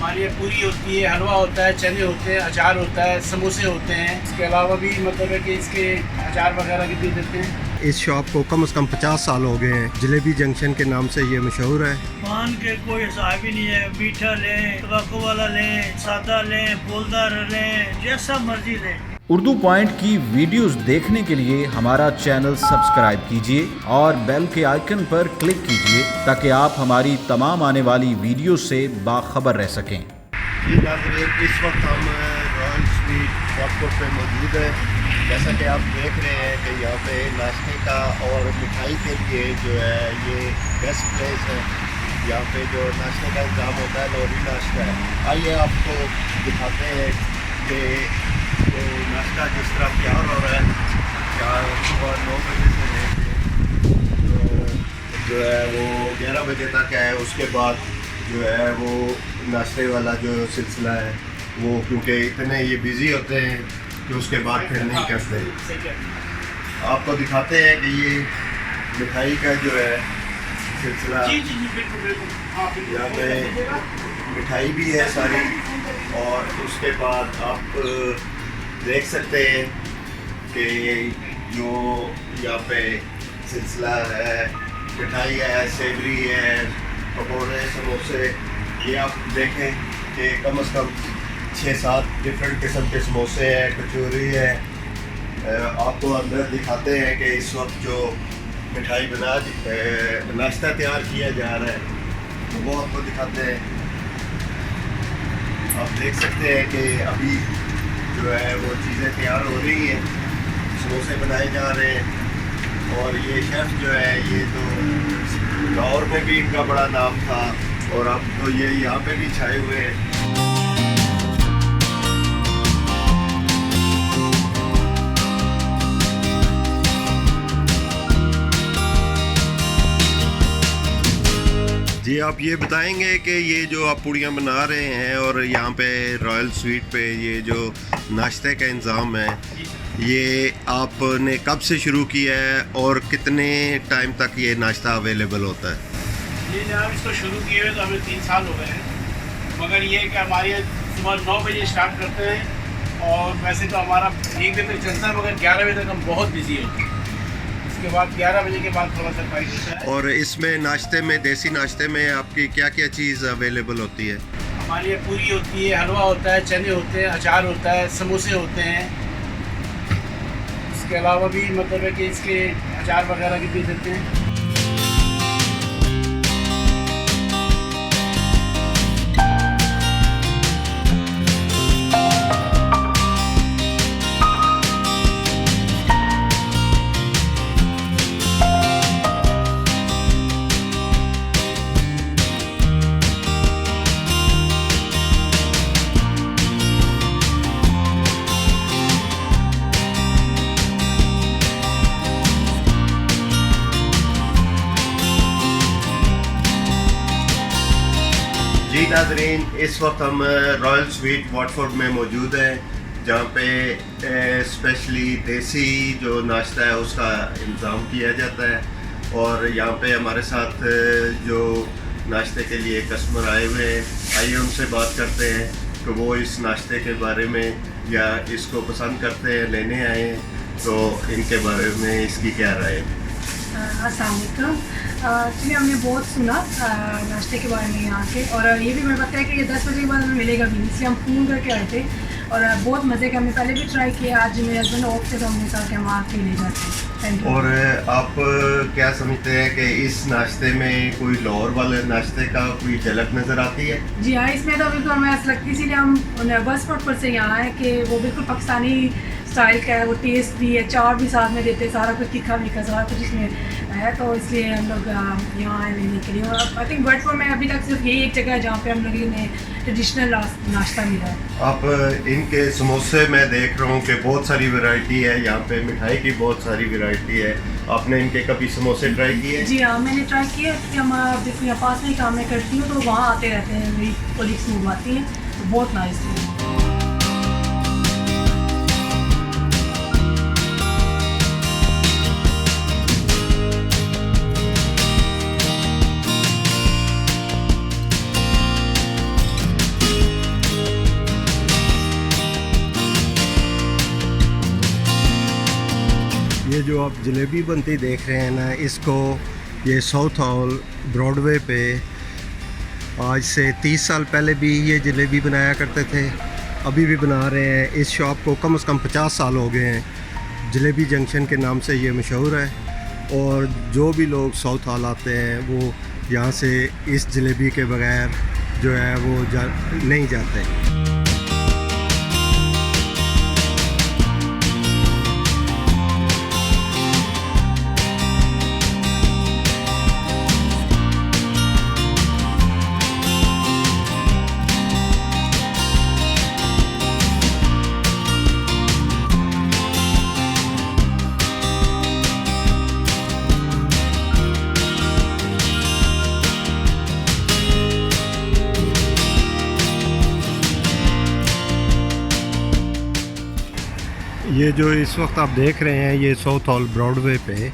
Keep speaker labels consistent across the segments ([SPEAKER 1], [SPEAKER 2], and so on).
[SPEAKER 1] हमारे यहाँ पूरी होती है, हलवा होता है, चने होते हैं, अचार होता है, समोसे होते हैं। इसके अलावा भी मतलब है कि इसके अचार वगैरह भी दे देते हैं।
[SPEAKER 2] इस शॉप को कम से कम 50 साल हो गए हैं। जलेबी जंक्शन के नाम से ये मशहूर है।
[SPEAKER 3] पान के कोई हिसाब ही नहीं है। मीठा लें, तंबाकू वाला लें, सादा लें, फूलदार लें, जैसा मर्जी लें।
[SPEAKER 4] उर्दू पॉइंट की वीडियोस देखने के लिए हमारा चैनल सब्सक्राइब कीजिए और बेल के आइकन पर क्लिक कीजिए ताकि आप हमारी तमाम आने वाली वीडियो से बाखबर रह सकें।
[SPEAKER 2] जी नाज़रीन, इस वक्त हम रॉयल स्वीट वाटफोर्ड पे मौजूद है। जैसा कि आप देख रहे हैं कि यहाँ पे नाश्ते का और मिठाई के लिए जो है ये बेस्ट प्लेस है। यहाँ पे जो नाश्ते का इंतजाम होता है लोरी नाश्ता है। आइए आपको दिखाते हैं कि तो नाश्ता जिस तरह तैयार हो रहा है। यार सुबह 9 बजे से लेके तो जो है वो 11 बजे तक है। उसके बाद जो है वो नाश्ते वाला जो सिलसिला है वो, क्योंकि इतने ये बिज़ी होते हैं कि उसके बाद फिर नहीं करते। आपको दिखाते हैं कि ये मिठाई का जो है सिलसिला, यहाँ पे मिठाई भी है सारी। और उसके बाद आप देख सकते हैं कि जो यहाँ पे सिलसिला है, मिठाई है, सेवरी है, पकौड़े, समोसे, ये आप देखें कि कम से कम 6-7 डिफरेंट किस्म के समोसे हैं, कचौरी है। आपको अंदर दिखाते हैं कि इस वक्त जो मिठाई नाश्ता तैयार किया जा रहा है तो वो आपको दिखाते हैं। आप देख सकते हैं कि अभी जो है वो चीज़ें तैयार हो रही हैं, समोसे बनाए जा रहे हैं। और ये शेफ़ जो है ये तो लाहौर में भी इनका बड़ा नाम था और अब तो ये यहाँ पे भी छाए हुए हैं। जी आप ये बताएंगे कि ये जो आप पूड़ियाँ बना रहे हैं और यहाँ पे रॉयल स्वीट पे ये जो नाश्ते का इंतज़ाम है, ये आपने कब से शुरू किया है और कितने टाइम तक ये नाश्ता अवेलेबल होता है?
[SPEAKER 1] ये जनाब इसको शुरू किए हुए तो हमें 3 साल हो गए हैं। मगर ये कि हमारे यहाँ सुबह 9 बजे स्टार्ट करते हैं और वैसे तो हमारा 1 बजे तक चलता है, मगर 11 बजे तक हम बहुत बिजी होते हैं। उसके बाद 11 बजे के बाद थोड़ा सा टाइम होता है।
[SPEAKER 2] और इसमें नाश्ते में, देसी नाश्ते में आपकी क्या क्या चीज़ अवेलेबल होती है?
[SPEAKER 1] हमारे यहाँ पूरी होती है, हलवा होता है, चने होते हैं, अचार होता है, समोसे होते हैं। इसके अलावा भी मतलब है कि इसके अचार वगैरह भी दे देते हैं।
[SPEAKER 2] जी नाज़रीन, इस वक्त हम रॉयल स्वीट वाटफोर्ड में मौजूद हैं, जहाँ पे स्पेशली देसी जो नाश्ता है उसका इंतज़ाम किया जाता है। और यहाँ पे हमारे साथ जो नाश्ते के लिए कस्टमर आए हुए हैं, आइए उनसे बात करते हैं कि वो इस नाश्ते के बारे में या इसको पसंद करते हैं, लेने आए हैं, तो इनके बारे में इसकी क्या राय है।
[SPEAKER 5] अस्सलाम वालेकुम। एक्चुअली हमने बहुत सुना नाश्ते के बारे में यहाँ के, और ये भी हमें पता है कि ये 10 बजे के बाद हमें मिलेगा भी, इसलिए हम फ़ोन करके आए थे और बहुत मज़े का। हमने पहले भी ट्राई किया, आज मेरे हस्बैंड ऑफ थे तो हमने कहा कि हम आके ले जाते हैं। Thank you.
[SPEAKER 2] और आप क्या समझते हैं कि इस नाश्ते में कोई लाहौर वाले नाश्ते का कोई झलक नज़र आती है?
[SPEAKER 5] जी हाँ, इसमें तो बिल्कुल हमें ऐसा लगती है, इसीलिए हम बस पर से यहाँ आए कि वो बिल्कुल पाकिस्तानी स्टाइल का है, वो टेस्ट भी है, चार भी साथ में देते हैं, सारा कुछ तीखा मीठा सारा कुछ इसमें है, तो इसलिए हम लोग यहाँ आए लेने के लिए। और आई थिंक वाटफोर्ड में अभी तक सिर्फ यही एक जगह है जहाँ पे हम लोग ने ट्रेडिशनल नाश्ता मिला है।
[SPEAKER 2] आप इनके समोसे मैं देख रहा हूँ कि बहुत सारी वैरायटी है, यहाँ पे मिठाई की बहुत सारी वैरायटी है। आपने इनके कभी समोसे ट्राई किए?
[SPEAKER 5] जी हाँ, मैंने ट्राई किया क्योंकि हम देखो यहाँ पास में ही काम में करती हूँ तो वहाँ आते रहते हैं, मेरी कोलीग्स मंगवाती हैं, तो बहुत नाइस है।
[SPEAKER 2] ये जो आप जलेबी बनती देख रहे हैं ना, इसको ये साउथ हॉल ब्रॉडवे पे आज से 30 साल पहले भी ये जलेबी बनाया करते थे, अभी भी बना रहे हैं। इस शॉप को कम से कम 50 साल हो गए हैं। जलेबी जंक्शन के नाम से ये मशहूर है और जो भी लोग साउथ हॉल आते हैं वो यहाँ से इस जलेबी के बगैर जो है वो नहीं जाते। ये जो इस वक्त आप देख रहे हैं ये साउथ हॉल ब्रॉडवे पे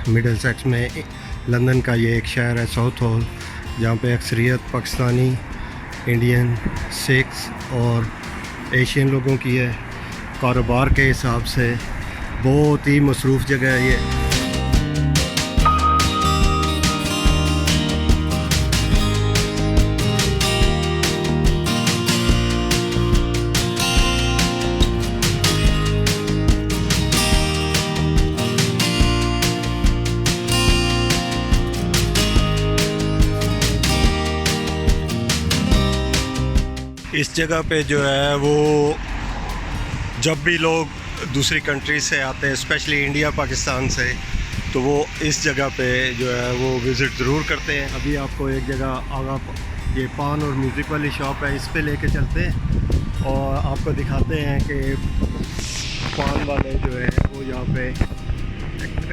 [SPEAKER 2] मिडलसेक्स में लंदन का ये एक शहर है साउथ हॉल, जहाँ पे अक्सरियत पाकिस्तानी, इंडियन, सिख्स और एशियन लोगों की है। कारोबार के हिसाब से बहुत ही मसरूफ़ जगह है ये। इस जगह पे जो है वो जब भी लोग दूसरी कंट्री से आते हैं, स्पेशली इंडिया पाकिस्तान से, तो वो इस जगह पे जो है वो विज़िट ज़रूर करते हैं। अभी आपको एक जगह आगा ये पान और म्यूज़िक वाली शॉप है, इस पे लेके चलते हैं और आपको दिखाते हैं कि पान वाले जो है वो यहाँ पे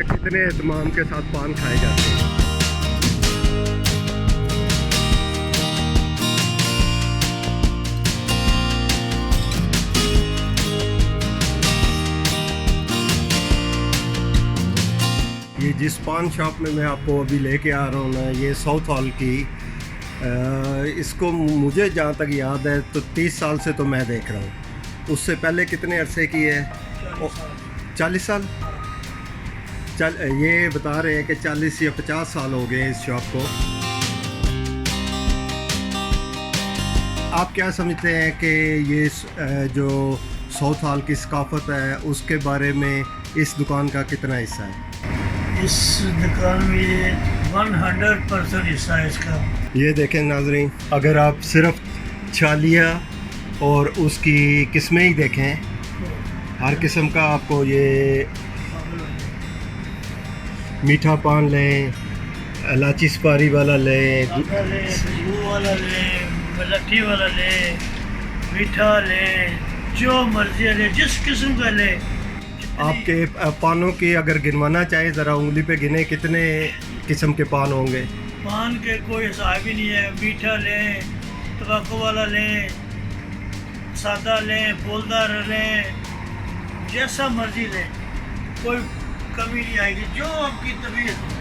[SPEAKER 2] कितने एहतमाम के साथ पान खाए जाते हैं। ये जिस पान शॉप में मैं आपको अभी लेके आ रहा हूँ ना, ये साउथ हॉल की इसको मुझे जहाँ तक याद है तो 30 साल से तो मैं देख रहा हूँ। उससे पहले कितने अरसे की है? 40 साल। ये बता रहे हैं कि 40 या 50 साल हो गए इस शॉप को। आप क्या समझते हैं कि ये जो साउथ हॉल की सकाफत है उसके बारे में इस दुकान का कितना हिस्सा है?
[SPEAKER 3] इस दुकान में 100% हिस्सा है इसका।
[SPEAKER 2] ये देखें नाज़रीन, अगर आप सिर्फ छालिया और उसकी किस्में ही देखें, हर किस्म का आपको ये मीठा पान लें, इलायची सुपारी वाला लें,
[SPEAKER 3] खुशबू वाला लें, मलट्ठी वाला लें, मीठा लें, जो मर्जी ले, जिस किस्म का लें।
[SPEAKER 2] आपके पानों की अगर गिनवाना चाहे ज़रा उंगली पे गिने कितने किस्म के पान होंगे?
[SPEAKER 3] पान के कोई हिसाब ही नहीं है। मीठा लें, तंबाकू वाला लें, सादा लें, फूलदार लें, जैसा मर्जी लें, कोई कमी नहीं आएगी, जो आपकी तबीयत।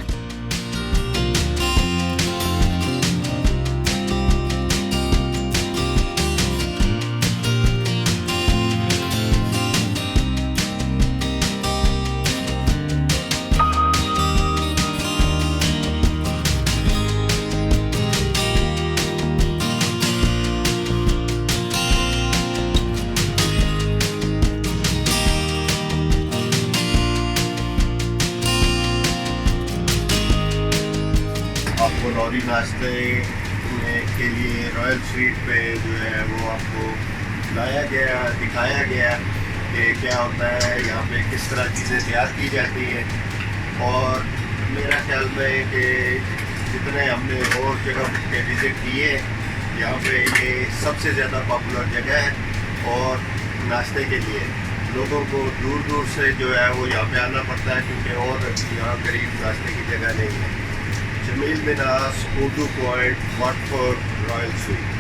[SPEAKER 2] आपको लॉरी नाश्ते के लिए रॉयल स्ट्रीट पे जो है वो आपको लाया गया, दिखाया गया कि क्या होता है यहाँ पे, किस तरह चीज़ें तैयार की जाती हैं। और मेरा ख्याल में कि जितने हमने और जगह पे विज़िट किए, यहाँ पे ये सबसे ज़्यादा पॉपुलर जगह है और नाश्ते के लिए लोगों को दूर दूर से जो है वो यहाँ पे आना पड़ता है, क्योंकि और यहाँ करीब नाश्ते की जगह नहीं है। जमील मिनास, Urdu point, Watford, Royal street.